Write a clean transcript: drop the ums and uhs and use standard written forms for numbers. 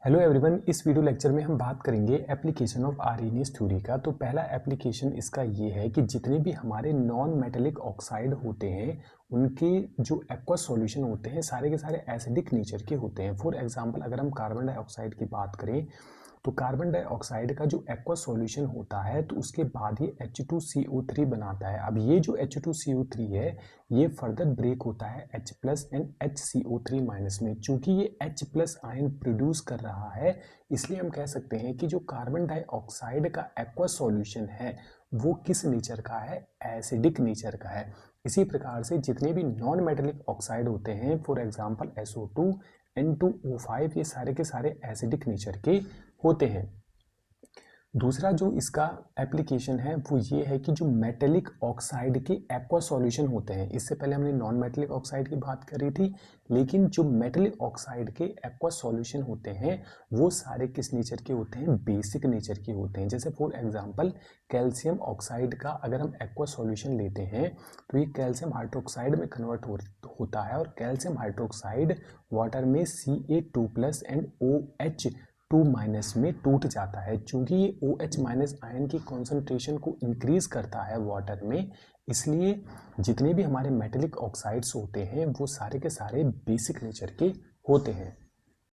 Hello everyone, इस video lecture में हम बात करेंगे एप्लीकेशन ऑफ आर्हेनियस थ्योरी का। तो पहला एप्लीकेशन इसका ये है कि जितने भी हमारे नॉन मेटेलिक ऑक्साइड होते हैं उनके जो एक्वस सॉल्यूशन होते हैं सारे के सारे एसिडिक नेचर के होते हैं। फॉर एग्जांपल अगर हम कार्बन डाइऑक्साइड की बात करें तो कार्बन डाइऑक्साइड का जो एक्वस सॉल्यूशन होता है तो उसके बाद ये H2CO3 बनाता है। अब ये जो H2CO3 है ये फर्दर ब्रेक होता है H प्लस एंड HCO3 में। चूंकि ये H प्लस आयन प्रोड्यूस कर रहा है इसलिए हम कह सकते हैं कि जो कार्बन डाइऑक्साइड का एक्वस सॉल्यूशन है वो किस नेचर का है, एसिडिक नेचर का है। इसी प्रकार से जितने भी नॉन मेटेलिक ऑक्साइड होते हैं फॉर एग्जांपल SO2 N2O5 ये सारे के सारे एसिडिक नेचर के होते हैं। दूसरा जो इसका एप्लीकेशन है वो ये है कि जो मेटेलिक ऑक्साइड के एक्वा सॉल्यूशन होते हैं, इससे पहले हमने नॉन मेटेलिक ऑक्साइड की बात करी थी, लेकिन जो मेटेलिक ऑक्साइड के एक्वा सॉल्यूशन होते हैं वो सारे किस नेचर के होते हैं, बेसिक नेचर के होते हैं। जैसे फॉर एग्जांपल कैल्शियम ऑक्साइड का अगर हम एक्वा सॉल्यूशन लेते हैं तो ये कैल्शियम हाइड्रोक्साइड में कन्वर्ट होता है और कैल्शियम हाइड्रोक्साइड वाटर में Ca2+ एंड OH2- में टूट जाता है। चूंकि ये OH- आयन की कॉन्सेंट्रेशन को इंक्रीज करता है वाटर में, इसलिए जितने भी हमारे मेटेलिक ऑक्साइड्स होते हैं वो सारे के सारे बेसिक नेचर के होते हैं।